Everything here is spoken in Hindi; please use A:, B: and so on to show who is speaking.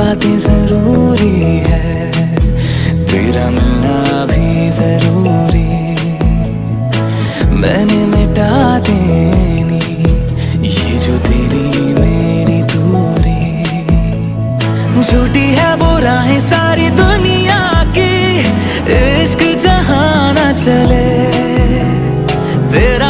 A: बातें जरूरी है, तेरा मिलना भी जरूरी। मैंने मिटा देनी ये जो तेरी मेरी दूरी। झूठी है वो राहें सारी दुनिया की, इश्क जहां ना चले तेरा